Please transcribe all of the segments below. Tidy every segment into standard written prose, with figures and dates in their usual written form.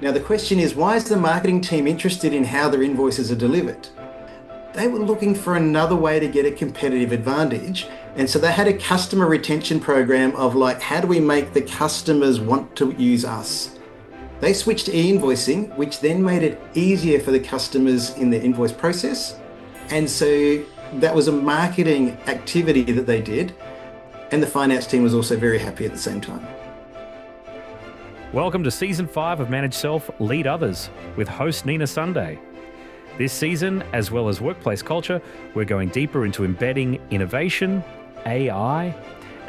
Now, the question is, why is the marketing team interested in how their invoices are delivered? They were looking for another way to get a competitive advantage. And so they had a customer retention program of like, how do we make the customers want to use us? They switched to e-invoicing, which then made it easier for the customers in the invoice process. And so that was a marketing activity that they did. And the finance team was also very happy at the same time. Welcome to Season 5 of Manage Self, Lead Others with host Nina Sunday. This season, as well as workplace culture, we're going deeper into embedding innovation, AI,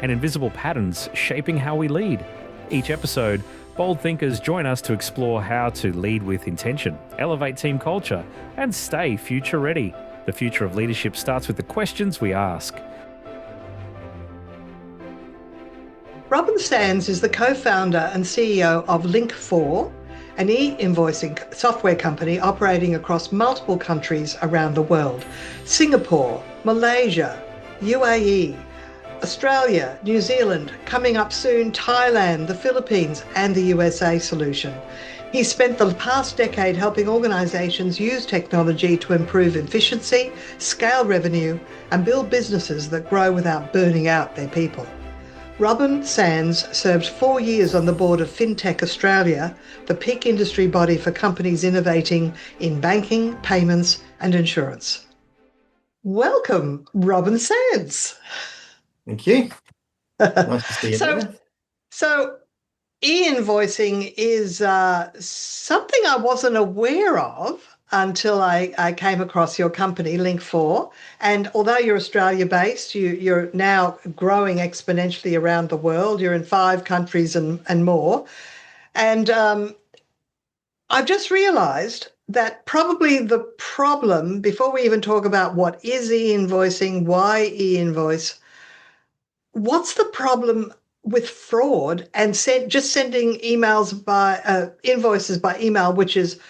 and invisible patterns shaping how we lead. Each episode, bold thinkers join us to explore how to lead with intention, elevate team culture, and stay future ready. The future of leadership starts with the questions we ask. Robin Sands is the co-founder and CEO of Link4, an e-invoicing software company operating across multiple countries around the world. Singapore, Malaysia, UAE, Australia, New Zealand, coming up soon, Thailand, the Philippines, and the USA solution. He spent the past decade helping organisations use technology to improve efficiency, scale revenue, and build businesses that grow without burning out their people. Robin Sands served 4 years on the board of FinTech Australia, the peak industry body for companies innovating in banking, payments, and insurance. Welcome, Robin Sands. Thank you. Nice to see you there. So e-invoicing is something I wasn't aware of until I came across your company, Link4. And although you're Australia-based, you're now growing exponentially around the world. You're in 5 countries and more. And I've just realised that probably the problem, before we even talk about what is e-invoicing, why e-invoice, what's the problem with fraud and just sending emails by invoices by email, which is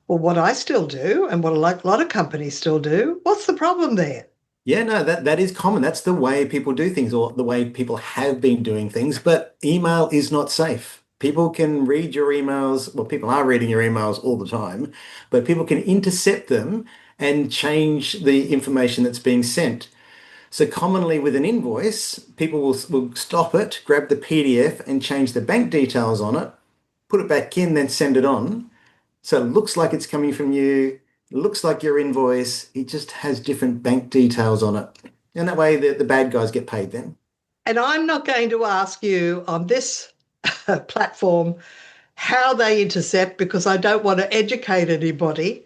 what I still do and what a lot of companies still do. What's the problem there? Yeah, no, that is common. That's the way people do things or the way people have been doing things. But email is not safe. People can read your emails. Well, people are reading your emails all the time, but people can intercept them and change the information that's being sent. So commonly with an invoice, people will stop it, grab the PDF and change the bank details on it, put it back in, then send it on. So it looks like it's coming from you, it looks like your invoice, it just has different bank details on it. And that way the bad guys get paid then. And I'm not going to ask you on this platform how they intercept because I don't want to educate anybody,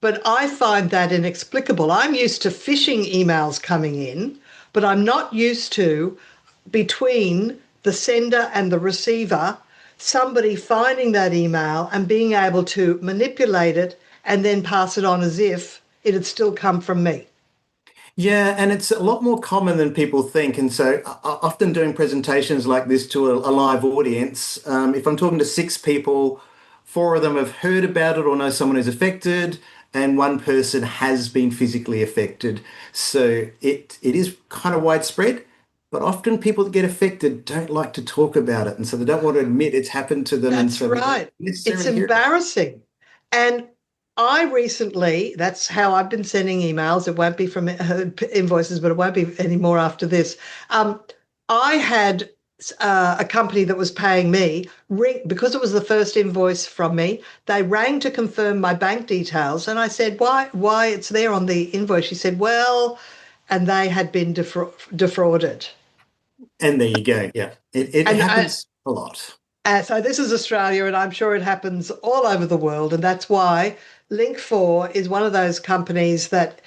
but I find that inexplicable. I'm used to phishing emails coming in, but I'm not used to between the sender and the receiver somebody finding that email and being able to manipulate it and then pass it on as if it had still come from me. Yeah, and it's a lot more common than people think. And so often doing presentations like this to a live audience, if I'm talking to 6 people, 4 of them have heard about it or know someone who's affected, and 1 person has been physically affected. So it is kind of widespread. But often people that get affected don't like to talk about it. And so they don't want to admit it's happened to them. That's right. It's embarrassing. And I recently, that's how I've been sending emails. It won't be from invoices, but it won't be anymore after this. I had a company that was paying me, because it was the first invoice from me, they rang to confirm my bank details. And I said, why it's there on the invoice? She said, well, and they had been defrauded. And there you go. Yeah, it happens a lot. So this is Australia, and I'm sure it happens all over the world. And that's why Link4 is one of those companies that,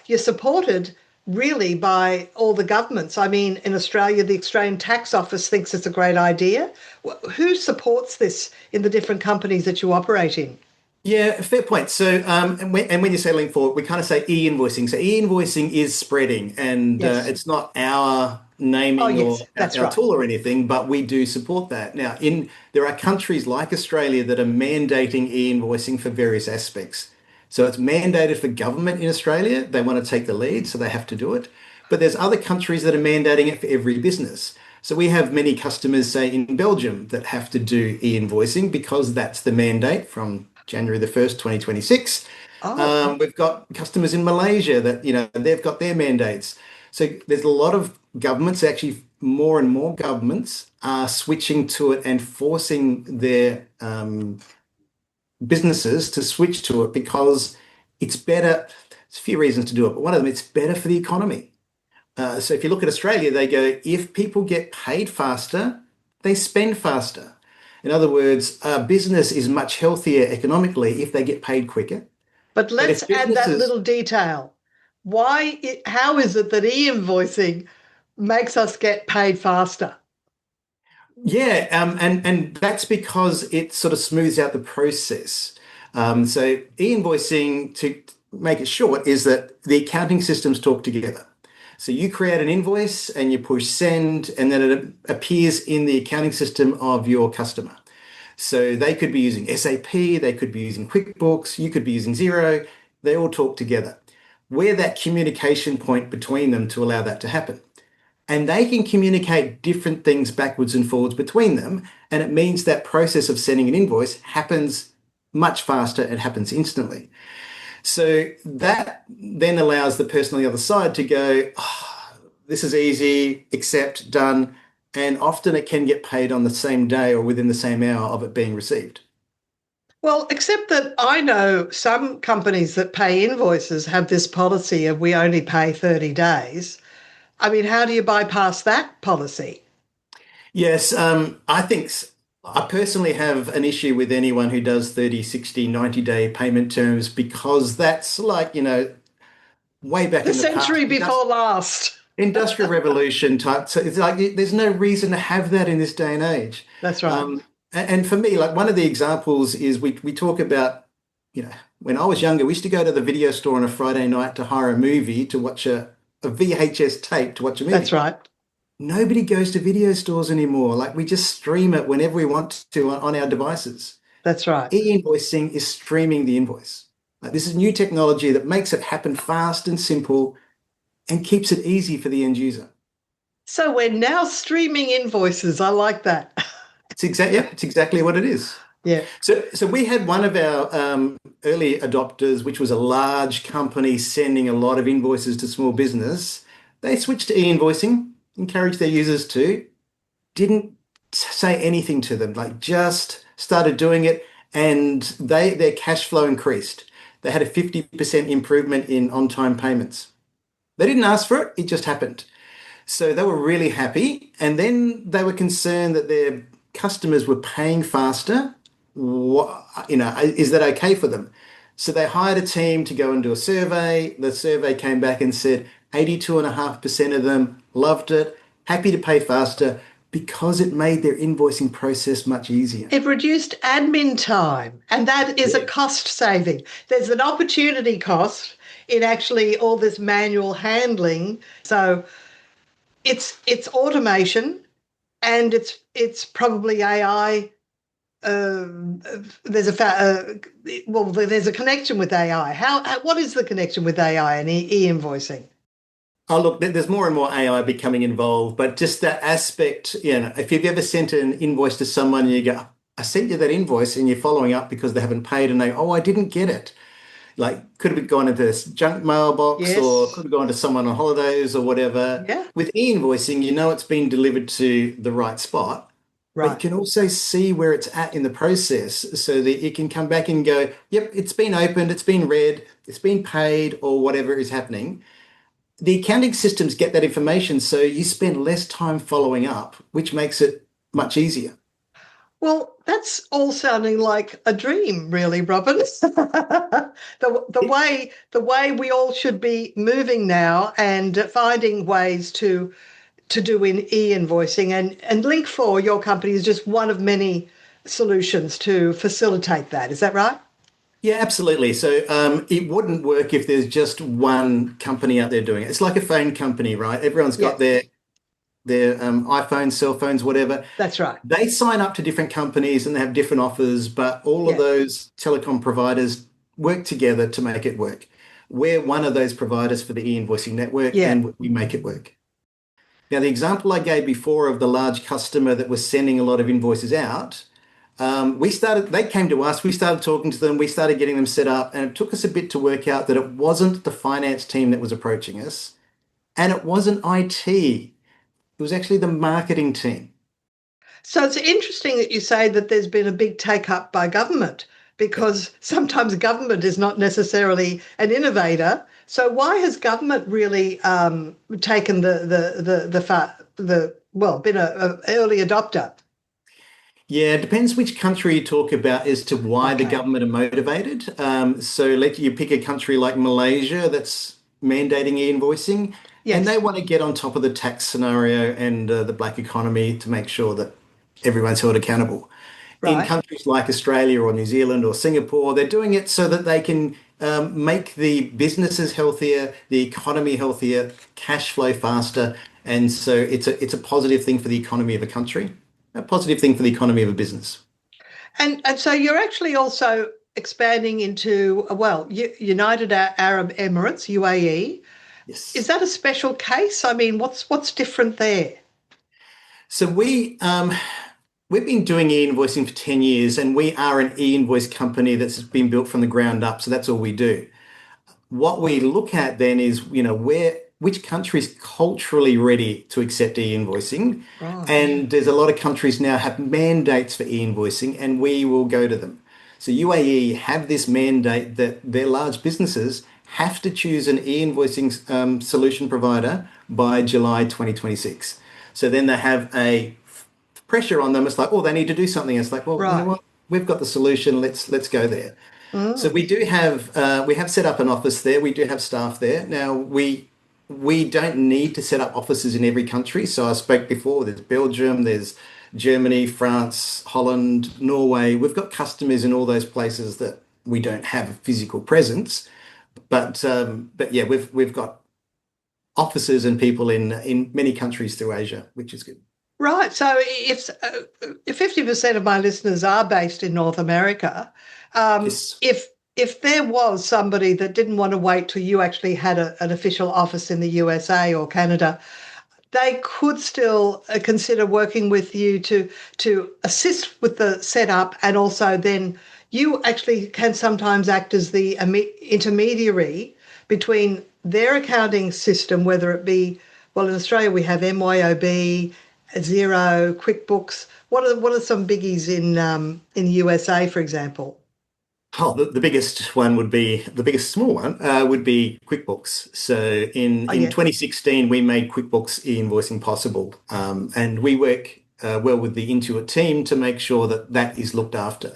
you're supported really by all the governments. I mean, in Australia, the Australian Tax Office thinks it's a great idea. Who supports this in the different companies that you operate in? Yeah, fair point. So, and when you say Link4, we kind of say e-invoicing. So e-invoicing is spreading, and Yes. it's not our naming or that's our right. tool or anything, but we do support that. Now, there are countries like Australia that are mandating e-invoicing for various aspects. So it's mandated for government in Australia. They want to take the lead, so they have to do it. But there's other countries that are mandating it for every business. So we have many customers, say in Belgium, that have to do e-invoicing because that's the mandate from January the 1st, 2026. Oh, We've got customers in Malaysia that, they've got their mandates. So there's a lot of governments, actually more and more governments are switching to it and forcing their businesses to switch to it because it's better. There's a few reasons to do it, but one of them, it's better for the economy. So if you look at Australia, they go, if people get paid faster, they spend faster. In other words, a business is much healthier economically if they get paid quicker. but But let's if add that businesses, little detail. How is it that e-invoicing makes us get paid faster? yeah, and that's because it sort of smooths out the process. So e-invoicing, to make it short, is that the accounting systems talk together. So you create an invoice and you push send, and then it appears in the accounting system of your customer. So they could be using SAP, they could be using QuickBooks, you could be using Xero. They all talk together. We're that communication point between them to allow that to happen. And they can communicate different things backwards and forwards between them. And it means that process of sending an invoice happens much faster. It happens instantly. So that then allows the person on the other side to go, oh, this is easy, accept, done. And often it can get paid on the same day or within the same hour of it being received. Well, except that I know some companies that pay invoices have this policy of we only pay 30 days. I mean, how do you bypass that policy? Yes, I personally have an issue with anyone who does 30, 60, 90-day payment terms because that's like, way back The in the past, century before last. industrial revolution type. So it's like there's no reason to have that in this day and age. That's right. And for me, like one of the examples is we talk about, when I was younger, we used to go to the video store on a Friday night to hire a movie to watch a VHS tape to watch a That's movie. right. Nobody goes to video stores anymore. Like we just stream it whenever we want to on our devices. That's right. E-invoicing is streaming the invoice. Like this is new technology that makes it happen fast and simple and keeps it easy for the end user. So we're now streaming invoices. I like that. It's exactly what it is. Yeah. So we had one of our early adopters, which was a large company sending a lot of invoices to small business. They switched to e-invoicing, encouraged their users to, didn't say anything to them, like just started doing it, and their cash flow increased. They had a 50% improvement in on-time payments. They didn't ask for it, it just happened. So they were really happy. And then they were concerned that their customers were paying faster. Is that okay for them? So they hired a team to go and do a survey. The survey came back and said 82.5% of them loved it, happy to pay faster because it made their invoicing process much easier. It reduced admin time, and that is a Yeah. cost saving. There's an opportunity cost in actually all this manual handling. So it's automation, and it's probably AI. There's there's a connection with AI. What is the connection with AI and e-invoicing? Oh, look, there's more and more AI becoming involved, but just that aspect, if you've ever sent an invoice to someone and you go, I sent you that invoice and you're following up because they haven't paid and they, oh, I didn't get it. Like, could have gone into this junk mailbox or Yes. could have gone to someone on holidays or whatever. Yeah. With e-invoicing, it's been delivered to the right spot, but you Right. can also see where it's at in the process so that you can come back and go, yep, it's been opened, it's been read, it's been paid, or whatever is happening. The accounting systems get that information, so you spend less time following up, which makes it much easier. Well, that's all sounding like a dream, really, Robin. The way we all should be moving now and finding ways to do in e-invoicing, and Link4, your company, is just one of many solutions to facilitate that. Is that right? Yeah, absolutely. So it wouldn't work if there's just one company out there doing it. It's like a phone company, right? Everyone's got Yes, their iPhones, cell phones, whatever. that's right. They sign up to different companies and they have different offers, but all of Yeah. those telecom providers work together to make it work. We're one of those providers for the e-invoicing network, Yeah. and we make it work. Now, the example I gave before of the large customer that was sending a lot of invoices out, they came to us, we started talking to them, we started getting them set up, and it took us a bit to work out that it wasn't the finance team that was approaching us, and it wasn't IT. It was actually the marketing team. So it's interesting that you say that there's been a big take up by government Yep. because sometimes government is not necessarily an innovator. So why has government really taken been a early adopter? Yeah, it depends which country you talk about as to why the Okay. government are motivated. So let you pick a country like Malaysia that's mandating e-invoicing, and they Yes. want to get on top of the tax scenario and the black economy to make sure that everyone's held accountable. In Right. countries like Australia or New Zealand or Singapore, they're doing it so that they can make the businesses healthier, the economy healthier, cash flow faster, and so it's a positive thing for the economy of a country, a positive thing for the economy of a business. And so you're actually also expanding into United Arab Emirates, UAE. Is Yes. that a special case? I mean, what's different there? So we've been doing e-invoicing for 10 years, and we are an e-invoice company that's been built from the ground up. So that's all we do. What we look at then is, which country is culturally ready to accept e-invoicing. Right. And there's a lot of countries now have mandates for e-invoicing, and we will go to them. So UAE have this mandate that their large businesses have to choose an e-invoicing solution provider by July 2026. So then they have a pressure on them. It's like, oh, they need to do something. It's like, well, you know Right. what? We've got the solution. Let's go there. So Mm. we have set up an office there. We do have staff there. Now we don't need to set up offices in every country. So I spoke before, there's Belgium, there's Germany, France, Holland, Norway. We've got customers in all those places that we don't have a physical presence. But yeah, we've got offices and people in many countries through Asia, which is good. Right. So if 50% of my listeners are based in North America, Yes. if there was somebody that didn't want to wait till you actually had an official office in the USA or Canada, they could still consider working with you to assist with the setup, and also then you actually can sometimes act as the intermediary between their accounting system, whether it be, well, in Australia we have MYOB, Xero, QuickBooks. What are some biggies in the USA, for example? Oh, the biggest one would be the biggest small one would be QuickBooks. So in Oh in yeah, 2016, we made QuickBooks e-invoicing possible, and we work well with the Intuit team to make sure that that is looked after.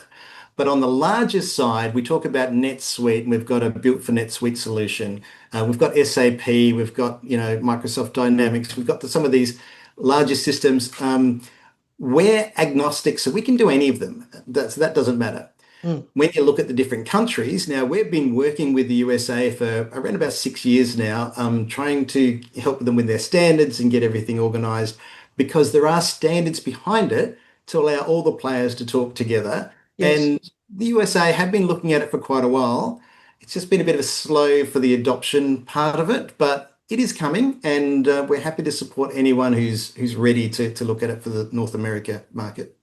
But on the larger side, we talk about NetSuite, and we've got a built for NetSuite solution. We've got SAP, we've got Microsoft Dynamics, we've got some of these larger systems. We're agnostic, so we can do any of them. That doesn't matter mm, when you look at the different countries, now we've been working with the USA for around about 6 years now, trying to help them with their standards and get everything organized because there are standards behind it to allow all the players to talk together. yes. And the USA have been looking at it for quite a while. It's just been a bit of a slow for the adoption part of it, but it is coming, and we're happy to support anyone who's ready to look at it for the North America market.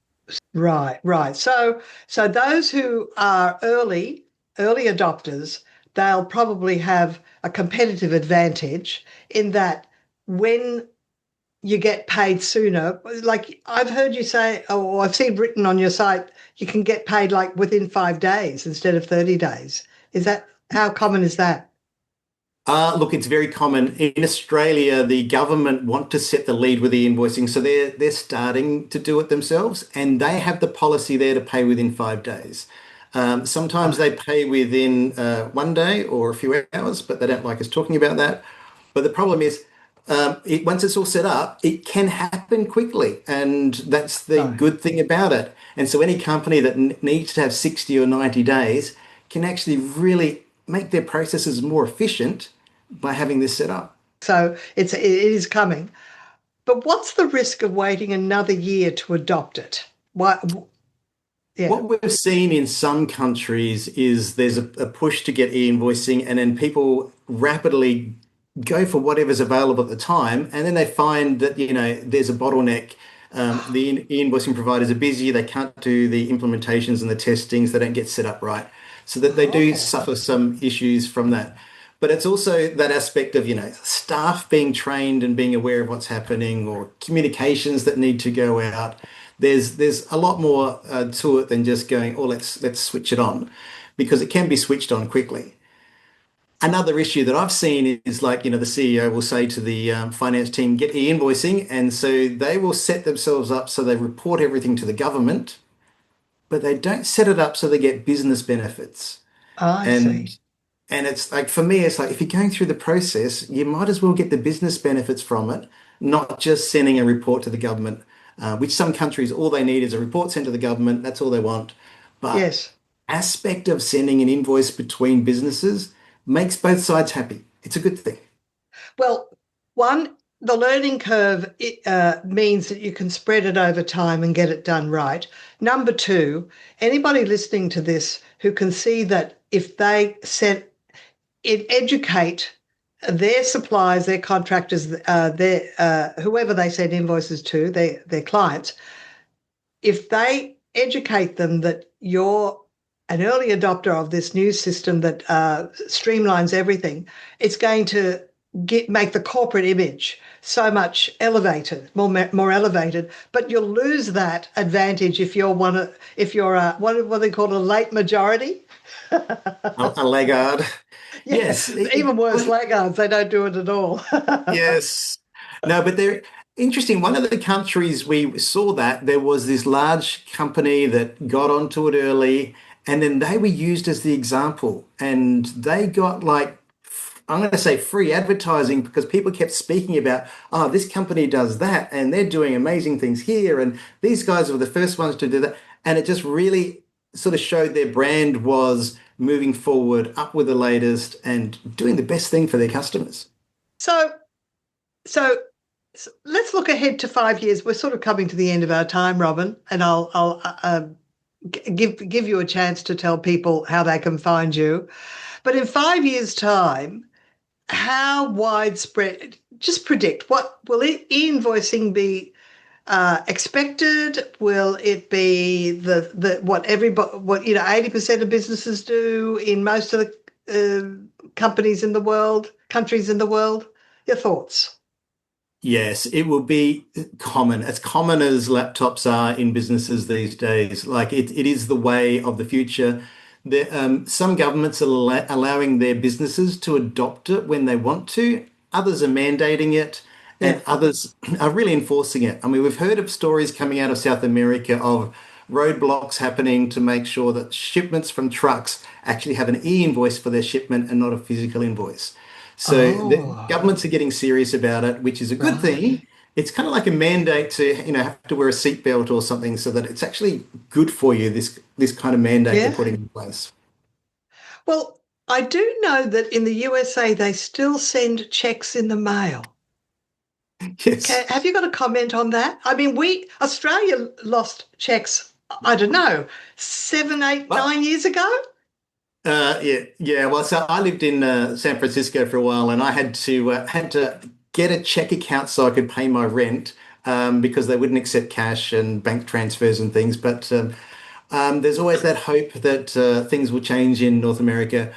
Right, right. So those who are early adopters, they'll probably have a competitive advantage in that when you get paid sooner, like I've heard you say, or I've seen written on your site, you can get paid like within 5 days instead of 30 days. Is that how common is that? Look, it's very common in Australia. The government want to set the lead with the invoicing, so they're starting to do it themselves, and they have the policy there to pay within 5 days. Sometimes Right. they pay within one day or a few hours, but they don't like us talking about that. But the problem is, once it's all set up, it can happen quickly, and that's the Right. good thing about it. And so, any company that needs to have 60 or 90 days can actually really make their processes more efficient by having this set up. So it is coming. But what's the risk of waiting another year to adopt it? Why? Yeah. What we've seen in some countries is there's a push to get e-invoicing, and then people rapidly go for whatever's available at the time, and then they find that there's a bottleneck. The e-invoicing providers are busy; they can't do the implementations and the testings. They don't get set up right, so that they do Oh, suffer some issues from that. But it's also that aspect of staff being trained and being aware of what's happening, or communications that need to go out. There's a lot more to it than just going, oh, let's switch it on, because it can be switched on quickly. Another issue that I've seen is like, the CEO will say to the finance team, get e-invoicing. And so they will set themselves up so they report everything to the government, but they don't set it up so they get business benefits. I And see. and it's like, for me, it's like, if you're going through the process, you might as well get the business benefits from it, not just sending a report to the government, which some countries, all they need is a report sent to the government. That's all they want. But Yes. aspect of sending an invoice between businesses makes both sides happy. It's a good thing. Well, one, the learning curve means that you can spread it over time and get it done right. Number two, anybody listening to this who can see that if they set it, educate their suppliers, their contractors, their whoever they send invoices to, their clients, if they educate them that you're an early adopter of this new system that streamlines everything, it's going to make the corporate image so much elevated, more elevated. But you'll lose that advantage if you're if you're what they call a late majority. A laggard. Yeah, Yes. even worse, laggards. They don't do it at all. Yes. No, but they're interesting. One of the countries we saw that there was this large company that got onto it early, and then they were used as the example. And they got like, I'm going to say free advertising, because people kept speaking about, oh, this company does that, and they're doing amazing things here. And these guys were the first ones to do that. And it just really sort of showed their brand was moving forward, up with the latest, and doing the best thing for their customers. so, so, so let's look ahead to 5 years. We're sort of coming to the end of our time, Robin, and I'll give you a chance to tell people how they can find you. But in 5 years' time, how widespread? Just predict, what will e-invoicing be expected? Will it be the what everybody, what 80% of businesses do in most of the companies in the world, countries in the world? Your thoughts? Yes, it will be as common as laptops are in businesses these days. Like it is the way of the future. Some governments are allowing their businesses to adopt it when they want to. Others are mandating it, Yeah. and others are really enforcing it. I mean, we've heard of stories coming out of South America of roadblocks happening to make sure that shipments from trucks actually have an e-invoice for their shipment and not a physical invoice. So the Oh, governments are getting serious about it, which is a good right. thing. It's kind of like a mandate to, have to wear a seatbelt or something, so that it's actually good for you, this kind of mandate they're Yeah. putting in place. Well, I do know that in the USA they still send checks in the mail. Yes. Have you got a comment on that? I mean, we Australia lost checks, I don't know, seven, eight, Well, 9 years ago. yeah, yeah. Well, so I lived in San Francisco for a while, and I had to get a check account so I could pay my rent, because they wouldn't accept cash and bank transfers and things. But there's always that hope that things will change in North America.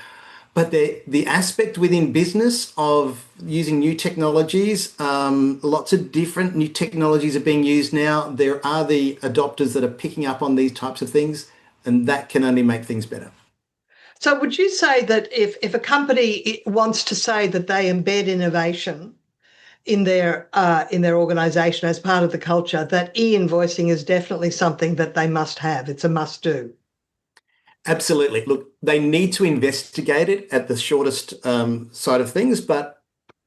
But the aspect within business of using new technologies, lots of different new technologies are being used now. There are the adopters that are picking up on these types of things, and that can only make things better. So, would you say that if a company wants to say that they embed innovation in their organisation as part of the culture, that e-invoicing is definitely something that they must have? It's a must do. Absolutely. Look, they need to investigate it at the shortest side of things, but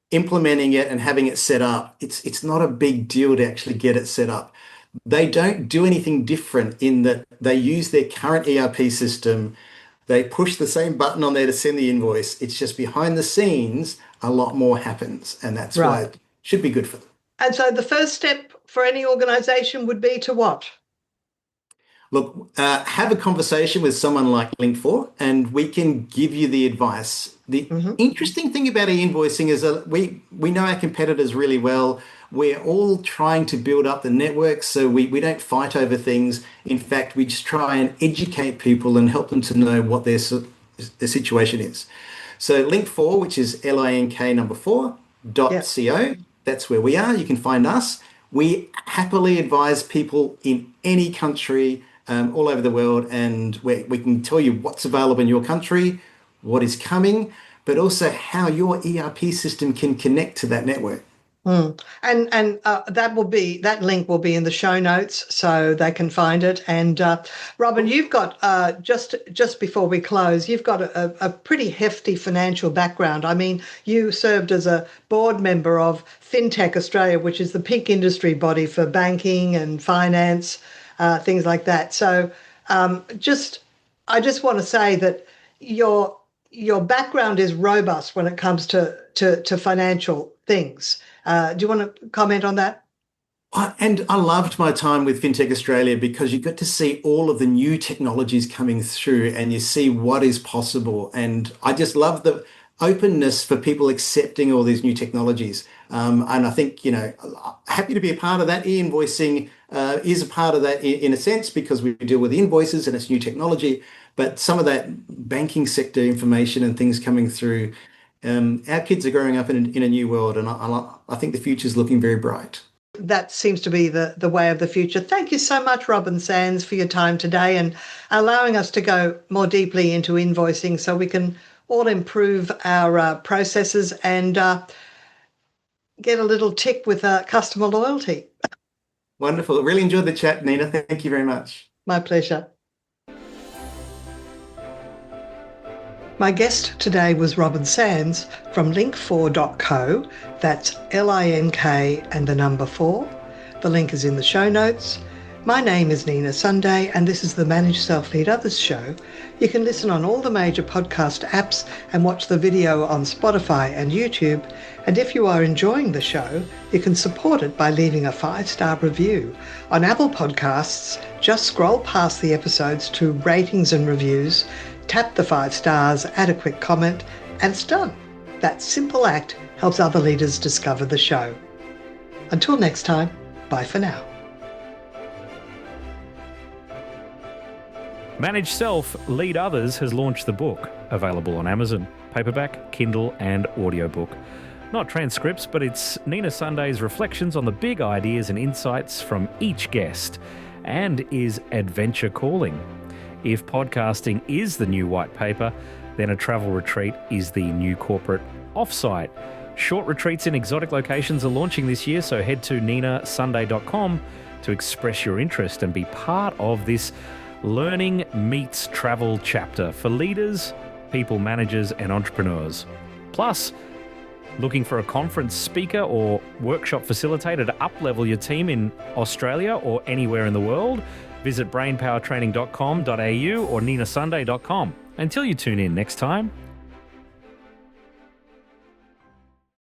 implementing it and having it set up, it's not a big deal to actually get it set up. They don't do anything different in that they use their current ERP system. They push the same button on there to send the invoice. It's just behind the scenes, a lot more happens, and that's why Right. it should be good for them. And so the first step for any organisation would be to what? Look, have a conversation with someone like Link4, and we can give you the advice. The Hmm. interesting thing about e-invoicing is that we know our competitors really well. We're all trying to build up the network, so we don't fight over things. In fact, we just try and educate people and help them to know what their situation is. So Link4, which is LINK number 4 Yeah. .co, that's where we are. You can find us. We happily advise people in any country, all over the world, and we can tell you what's available in your country, what is coming, but also how your ERP system can connect to that network. Mm. And that link will be in the show notes so they can find it. And Robin, you've got just before we close, you've got a pretty hefty financial background. I mean, you served as a board member of FinTech Australia, which is the peak industry body for banking and finance, things like that. So just I just want to say that your your background is robust when it comes to financial things. Do you want to comment on that? And I loved my time with FinTech Australia because you get to see all of the new technologies coming through and you see what is possible. And I just love the openness for people accepting all these new technologies. And I think, happy to be a part of that. E-invoicing is a part of that in a sense because we deal with invoices and it's new technology. But some of that banking sector information and things coming through, our kids are growing up in a new world. And I think the future is looking very bright. That seems to be the way of the future. Thank you so much, Robin Sands, for your time today and allowing us to go more deeply into invoicing so we can all improve our processes and get a little tick with customer loyalty. Wonderful. Really enjoyed the chat, Nina. Thank you very much. My pleasure. My guest today was Robin Sands from link4.co. That's LINK and the number 4. The link is in the show notes. My name is Nina Sunday, and this is the Manage Self Lead Others show. You can listen on all the major podcast apps and watch the video on Spotify and YouTube. And if you are enjoying the show, you can support it by leaving a 5-star review. On Apple Podcasts, just scroll past the episodes to ratings and reviews, tap the 5 stars, add a quick comment, and it's done. That simple act helps other leaders discover the show. Until next time, bye for now. Manage Self, Lead Others has launched the book, available on Amazon, paperback, Kindle and audiobook. Not transcripts, but it's Nina Sunday's reflections on the big ideas and insights from each guest, and is adventure calling. If podcasting is the new white paper, then a travel retreat is the new corporate offsite. Short retreats in exotic locations are launching this year, so head to ninasunday.com to express your interest and be part of this learning meets travel chapter for leaders, people managers and entrepreneurs. Plus, looking for a conference speaker or workshop facilitator to uplevel your team in Australia or anywhere in the world? Visit brainpowertraining.com.au or ninasunday.com. Until you tune in next time,